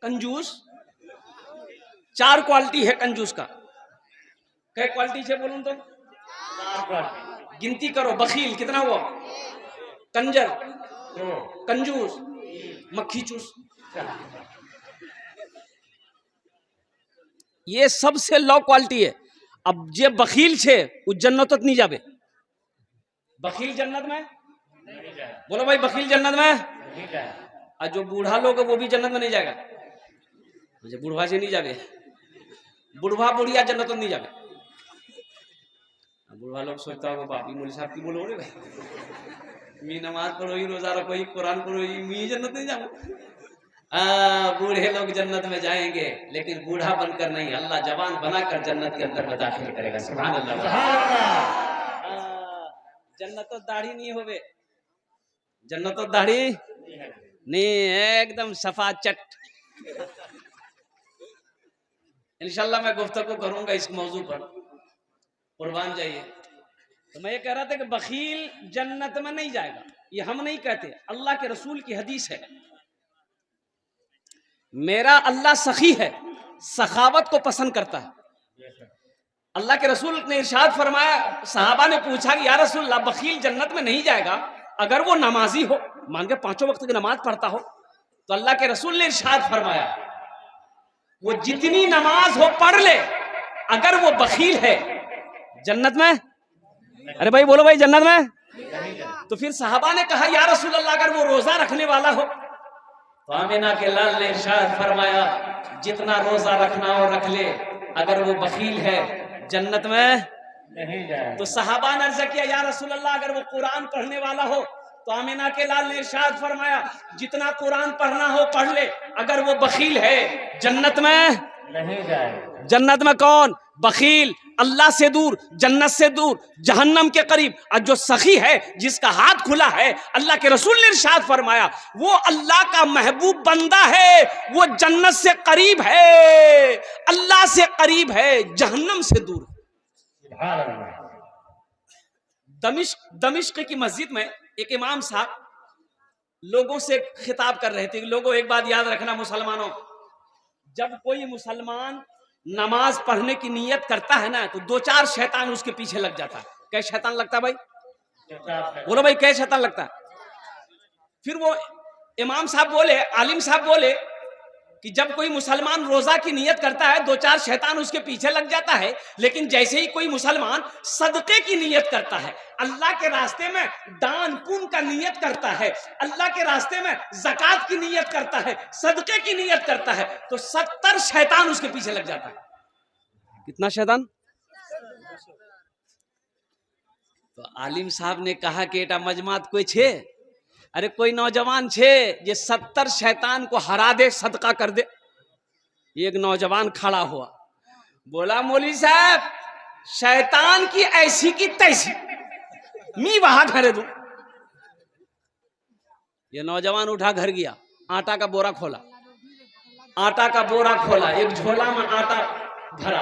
कंजूस, 4 क्वालिटी है कंजूस का। क्या क्वालिटी है बोलूं तो? गिनती करो। बखील कितना हुआ? कंजर, कंजूस, मक्खी चूस। ये सबसे लो क्वालिटी है। अब जे बखील छे वो जन्नत नहीं जाबे। बखील जन्नत में? बोलो भाई, बखील जन्नत में? और जो बूढ़ा लोग है वो भी जन्नत में नहीं जाएगा। मुझे बूढ़वा से नहीं जाबे, बुढ़वा बुढ़िया जन्नत तो नहीं जाबे। बुढ़वा लोग सोचता होगा बापी मौलवी साहब की बोलो रे भाई, मी नमाज पढ़ो ही, रोजा रखो ही, कुरान पढ़ो ही, मी जन्नत नहीं जाऊँ। बूढ़े लोग जन्नत में जाएंगे, लेकिन बूढ़ा बनकर नहीं, अल्लाह जवान बनाकर जन्नत के अंदर में दाखिल करेगा। सुभान अल्लाह। जन्नत तो दाढ़ी नहीं होवे, जन्नत तो दाढ़ी नहीं, एकदम सफा चट। इंशाल्लाह मैं गुफ्तगू करूंगा इस मौजू पर, कुर्बान जाइए। तो मैं ये कह रहा था कि बखील जन्नत में नहीं जाएगा, ये हम नहीं कहते, अल्लाह के रसूल की हदीस है। मेरा अल्लाह सखी है, सखावत को पसंद करता है। अल्लाह के रसूल ने इरशाद फरमाया, सहाबा ने पूछा कि या रसूल अल्लाह, बखील जन्नत में नहीं जाएगा अगर वो नमाजी हो, मान के 5 वक्त की नमाज पढ़ता हो। तो अल्लाह के रसूल ने इरशाद फरमाया, वो जितनी नमाज हो पढ़ ले, अगर वो बखील है जन्नत में। अरे भाई बोलो भाई, जन्नत में? तो फिर सहाबा ने कहा या रसूल अल्लाह, अगर वो रोजा रखने वाला हो? तो आमिना के लाल ने इरशाद फरमाया, जितना रोजा रखना हो रख ले, अगर वो बखील है जन्नत में नहीं जाए। तो सहाबा ने अर्ज किया या रसूल अल्लाह, अगर वो कुरान पढ़ने वाला हो? तो आमिना के लाल ने इरशाद फरमाया, जितना कुरान पढ़ना हो पढ़ ले, अगर वो बखील है जन्नत में नहीं जाए। जन्नत में कौन? बखील, अल्लाह से दूर, जन्नत से दूर, जहन्नम के करीब। और जो सखी है, जिसका हाथ खुला है, अल्लाह के रसूल ने इरशाद फरमाया, वो अल्लाह का महबूब बंदा है, वो जन्नत से करीब है, अल्लाह से करीब है, जहन्नम से दूर। दमिश्क की मस्जिद में एक इमाम साहब लोगों से खिताब कर रहे थे। लोगों, एक बात याद रखना मुसलमानों, जब कोई मुसलमान नमाज पढ़ने की नियत करता है ना, तो 2-4 शैतान उसके पीछे लग जाता है। क्या शैतान लगता है भाई? बोलो भाई, क्या शैतान लगता है? फिर वो इमाम साहब बोले, आलिम साहब बोले कि जब कोई मुसलमान रोजा की नियत करता है, 2-4 शैतान उसके पीछे लग जाता है, लेकिन जैसे ही कोई मुसलमान सदके की नियत करता है, अल्लाह के रास्ते में दान पुण्य का नियत करता है, अल्लाह के रास्ते में ज़कात की नियत करता है, सदके की नियत करता है, तो 70 शैतान उसके पीछे लग जाता है। कितना शैतान? तो आलिम साहब ने कहा कि एटा मजमात कोई छे? अरे कोई नौजवान छे जे 70 शैतान को हरा दे, सदका कर दे। एक नौजवान खड़ा हुआ, बोला मौलवी साहब, शैतान की ऐसी की तैसी, मी वहां घरे दू। ये नौजवान उठा, घर गया, आटा का बोरा खोला, आटा का बोरा खोला, एक झोला में आटा भरा,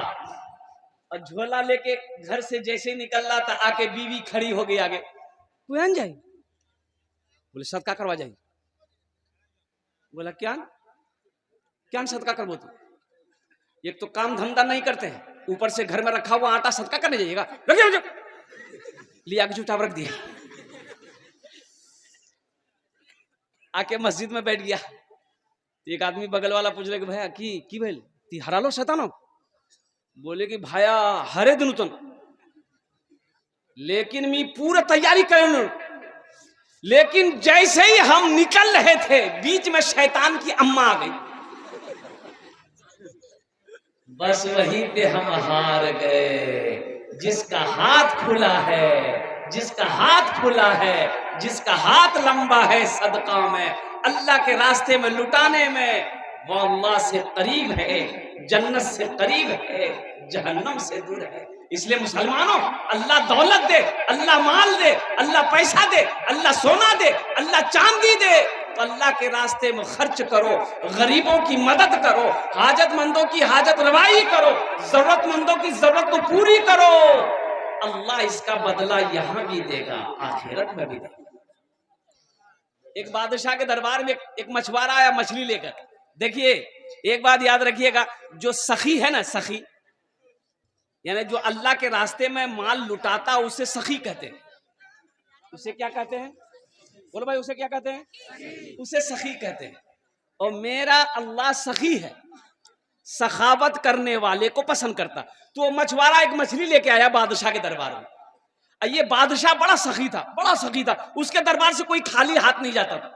और झोला लेके घर से जैसे निकल रहा था, आके बीवी खड़ी हो गई आगे, तू आन जाए? बोले सदका करवा जाए। बोला क्या क्या सदका करवो? तू एक तो काम धंधा नहीं करते हैं, ऊपर से घर में रखा हुआ आटा सदका करने जाइएगा? लिया के चुपचाप रख दिया, आके मस्जिद में बैठ गया। एक आदमी बगल वाला पूछ रहे कि भैया की भेल ती हरा लो शैतानो? बोले कि भाया हरे दिन तुम, लेकिन मी पूरा तैयारी कर, लेकिन जैसे ही हम निकल रहे थे, बीच में शैतान की अम्मा आ गई, बस वहीं पे हम हार गए। जिसका हाथ खुला है, जिसका हाथ खुला है, जिसका हाथ लंबा है सदका में, अल्लाह के रास्ते में लुटाने में, वो अल्लाह से करीब है, जन्नत से करीब है, जहन्नम से दूर है। इसलिए मुसलमानों, अल्लाह दौलत दे, अल्लाह माल दे, अल्लाह पैसा दे, अल्लाह सोना दे, अल्लाह चांदी दे, तो अल्लाह के रास्ते में खर्च करो, गरीबों की मदद करो, हाजतमंदों की हाजत रवाई करो, जरूरतमंदों की जरूरत को पूरी करो। अल्लाह इसका बदला यहां भी देगा, आखिरत में भी देगा। एक बादशाह के दरबार में एक मछुआरा आया मछली लेकर। देखिए एक बात याद रखिएगा, जो सखी है ना, सखी यानी जो अल्लाह के रास्ते में माल लुटाता उसे सखी कहते हैं। उसे क्या कहते हैं? बोलो भाई, उसे क्या कहते हैं? उसे सखी कहते हैं। और मेरा अल्लाह सखी है, सखावत करने वाले को पसंद करता। तो मछुआरा एक मछली लेके आया बादशाह के दरबार में। ये बादशाह बड़ा सखी था, बड़ा सखी था, उसके दरबार से कोई खाली हाथ नहीं जाता था।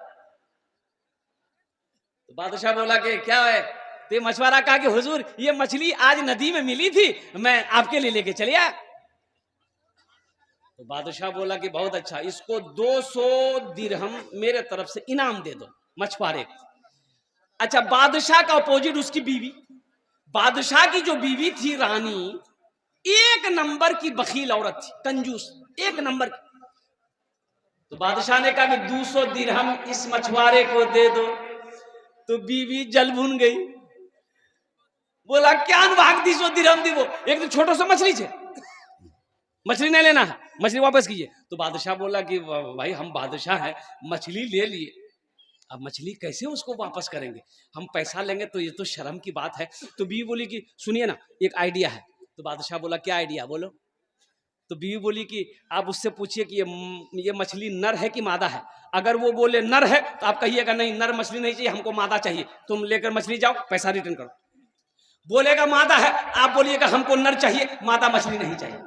तो बादशाह बोला कि क्या है? तो मछुआरा कहा कि हुजूर, ये मछली आज नदी में मिली थी, मैं आपके लिए लेके चले आया। तो बादशाह बोला कि बहुत अच्छा, इसको 200 दिरहम मेरे तरफ से इनाम दे दो मछुआरे को। अच्छा, बादशाह का अपोजिट उसकी बीवी, बादशाह की जो बीवी थी रानी, एक नंबर की बखील औरत थी, कंजूस, एक नंबर की। तो बादशाह ने कहा कि 200 दिरहम इस मछुआरे को दे दो। तो बीवी जल भुन गई, बोला क्या भाग 200 दिरहम दी, वो एक तो छोटो सा मछली छे, मछली नहीं लेना है, मछली वापस कीजिए। तो बादशाह बोला कि भाई हम बादशाह हैं, मछली ले लिए, अब मछली कैसे उसको वापस करेंगे, हम पैसा लेंगे तो ये तो शर्म की बात है। तो बीवी बोली कि सुनिए ना, एक आइडिया है। तो बादशाह बोला क्या आइडिया, बोलो। तो बीवी बोली कि आप उससे पूछिए कि ये मछली नर है कि मादा है। अगर वो बोले नर है तो आप कहिएगा नहीं, नर मछली नहीं चाहिए, हमको मादा चाहिए, तुम लेकर मछली जाओ, पैसा रिटर्न करो। बोलेगा मादा है, आप बोलिएगा हमको नर चाहिए, मादा मछली नहीं चाहिए।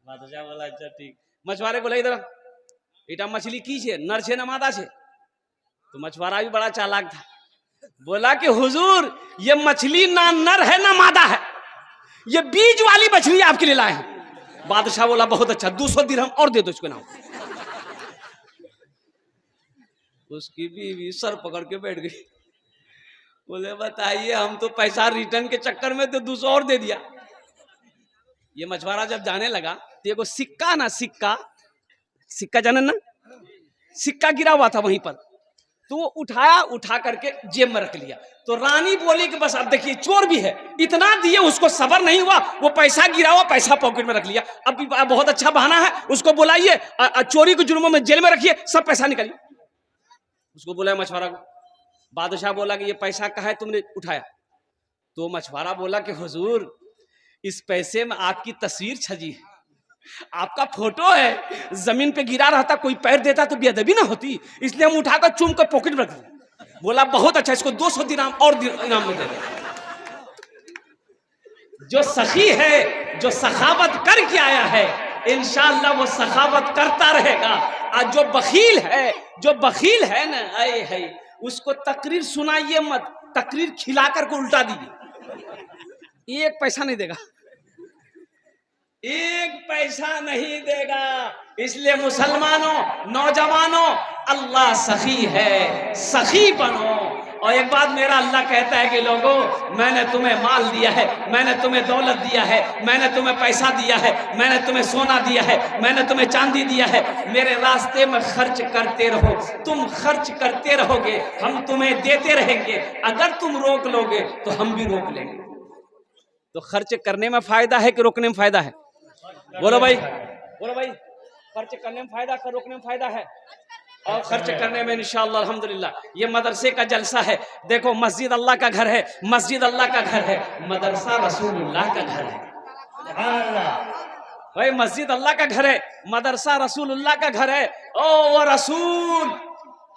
बादशाह बोला अच्छा ठीक। मछुआरे बोला इधर बेटा, मछली की छे, नर छे ना मादा छे? तो मछुआरा भी बड़ा चालाक था, बोला कि हुजूर, ये मछली ना नर है ना मादा है, ये बीज वाली मछली आपके लिए लाए हैं। बादशाह बोला बहुत अच्छा, 200 दिरहम और दे दो इसको नाम। उसकी बीवी सर पकड़ के बैठ गई, बोले बताइए, हम तो पैसा रिटर्न के चक्कर में तो 200 और दे दिया। ये मछुआरा जब जाने लगा तो एगो सिक्का ना, सिक्का, सिक्का जाने ना, सिक्का गिरा हुआ था वहीं पर, तो वो उठाया, उठा करके जेब में रख लिया। तो रानी बोली कि बस अब देखिए, चोर भी है, इतना दिए उसको सबर नहीं हुआ, वो पैसा गिरा हुआ पैसा पॉकेट में रख लिया। अब बहुत अच्छा बहाना है, उसको बुलाइए, चोरी के जुर्मों में जेल में रखिए, सब पैसा निकालिए। उसको बुलाया मछुआरा को। बादशाह बोला कि ये पैसा कहाँ है तुमने उठाया? तो मछुआरा बोला कि हुजूर, इस पैसे में आपकी तस्वीर छजी है, आपका फोटो है, जमीन पे गिरा रहता, कोई पैर देता तो बेअदबी ना होती, इसलिए हम उठाकर चूम कर पॉकेट में रख दिए। बोला बहुत अच्छा, इसको 200 दिरहम और इनाम में दे दे। जो सखी है, जो सखावत करके आया है, इंशाअल्लाह वो सखावत करता रहेगा। और जो बखील है, जो बखील है ना, आए है, उसको तकरीर सुनाइए मत, तकरीर खिलाकर को उल्टा दीजिए, एक पैसा नहीं देगा, एक पैसा नहीं देगा। इसलिए मुसलमानों, नौजवानों, अल्लाह सखी है, सखी बनो। और एक बात मेरा अल्लाह कहता है कि लोगों, मैंने तुम्हें माल दिया है, मैंने तुम्हें दौलत दिया है, मैंने तुम्हें पैसा दिया है, मैंने तुम्हें सोना दिया है, मैंने तुम्हें चांदी दिया है, मेरे रास्ते में खर्च करते रहो। तुम खर्च करते रहोगे, हम तुम्हें देते रहेंगे। अगर तुम रोक लोगे तो हम भी रोक लेंगे। तो खर्च करने में फायदा है कि रोकने में फायदा है? बोलो भाई, बोलो भाई, खर्च करने में फायदा है, रोकने में फायदा है? और खर्च करने में इंशाअल्लाह अल्हम्दुलिल्लाह। ये मदरसे का जलसा है, देखो मस्जिद अल्लाह का घर है, मस्जिद अल्लाह का घर है, मदरसा रसूलुल्लाह का घर है। भाई मस्जिद अल्लाह का घर है, मदरसा रसूलुल्लाह का घर है। ओ वो रसूल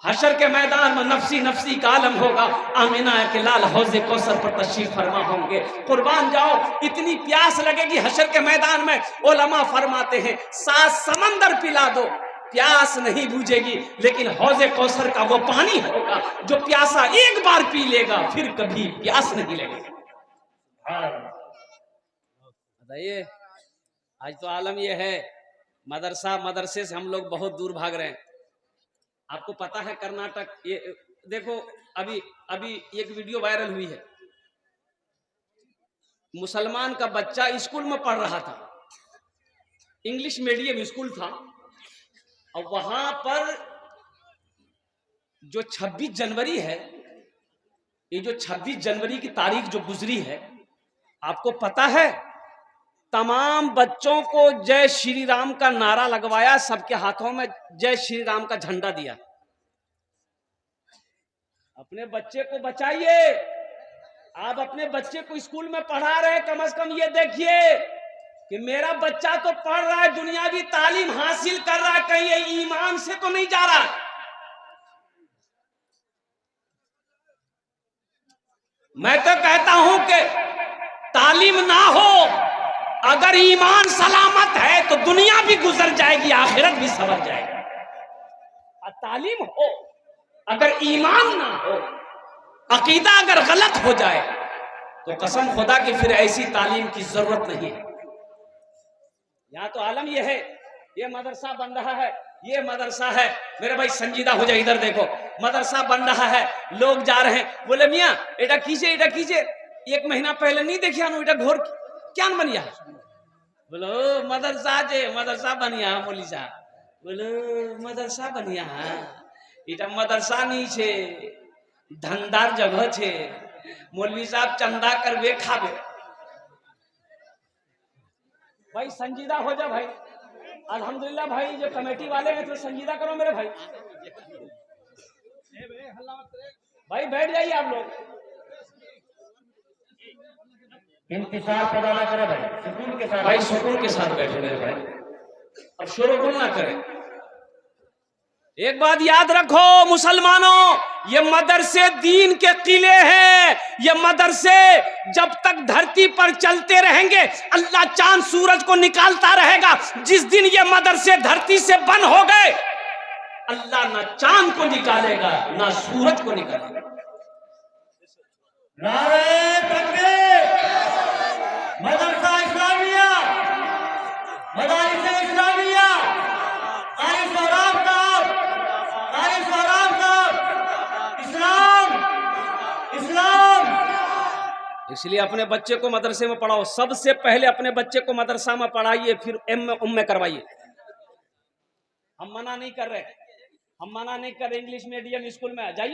हशर के मैदान में नफसी नफसी का आलम होगा, आमिना के लाल हौज़े कौसर पर तशरीफ फरमा होंगे। कुर्बान जाओ, इतनी प्यास लगेगी हशर के मैदान में, उलमा फरमाते हैं 7 समंदर पिला दो, प्यास नहीं बुझेगी, लेकिन हौज़े कौसर का वो पानी होगा जो प्यासा एक बार पी लेगा, फिर कभी प्यास नहीं लगेगी। बताइए, आज तो आलम ये है, मदरसा, मदरसे से हम लोग बहुत दूर भाग रहे हैं। आपको पता है कर्नाटक, ये देखो, अभी अभी एक वीडियो वायरल हुई है, मुसलमान का बच्चा स्कूल में पढ़ रहा था, इंग्लिश मीडियम स्कूल था, और वहां पर जो 26 जनवरी है, ये जो 26 जनवरी की तारीख जो गुजरी है, आपको पता है, तमाम बच्चों को जय श्री राम का नारा लगवाया, सबके हाथों में जय श्री राम का झंडा दिया। अपने बच्चे को बचाइए, अपने बच्चे को स्कूल में पढ़ा रहे, कम से कम ये देखिए कि मेरा बच्चा तो पढ़ रहा है, दुनियावी तालीम हासिल कर रहा है, कहीं ये ईमान से तो नहीं जा रहा। मैं तो कहता हूं कि तालीम ना हो, अगर ईमान सलामत है तो दुनिया भी गुजर जाएगी, आखिरत भी संवर जाएगी। और तालीम हो, अगर ईमान ना हो, अकीदा अगर गलत हो जाए तो कसम खुदा की फिर ऐसी तालीम की जरूरत नहीं है। यहाँ तो आलम ये है, ये मदरसा बन रहा है, ये मदरसा है। मेरे भाई संजीदा हो जाए, इधर देखो, मदरसा बन रहा है, लोग जा रहे हैं, बोले मियाँ एटा कीजिए, एटा कीजिए। 1 महीना पहले नहीं देखिया एटा घोर क्या बनिया, बोलो मदरसा जे मदरसा बनिया मौली साहब, बोलो मदरसा बनिया, एटा मदरसा नहीं छे, धंधार जगह छे, मौलवी साहब चंदा करवे खावे। भाई संजीदा हो जा भाई, अल्हम्दुलिल्लाह भाई, जो कमेटी वाले हैं तो संजीदा करो मेरे भाई। भाई बैठ जाइए आप लोग, इंतजार पैदा ना करे भाई, सुकून के साथ, भाई सुकून के साथ बैठे मेरे भाई, अब शोरगुल ना करें। एक बात याद रखो मुसलमानों, ये मदरसे दीन के किले हैं। ये मदरसे जब तक धरती पर चलते रहेंगे, अल्लाह चांद सूरज को निकालता रहेगा। जिस दिन ये मदरसे धरती से बंद हो गए, अल्लाह ना चांद को निकालेगा ना सूरज को निकालेगा। नारे तकबीर, मदरसा इस्लामिया, मदारिस इस्लामिया, कारी सोहराब साहब, कारी सोहराब साहब, इस्लाम, इस्लाम। इसलिए अपने बच्चे को मदरसे में पढ़ाओ, सबसे पहले अपने बच्चे को मदरसा में पढ़ाइए, फिर उम में करवाइए। हम मना नहीं कर रहे, हम मना नहीं कर रहे, इंग्लिश मीडियम स्कूल में आ जाइए।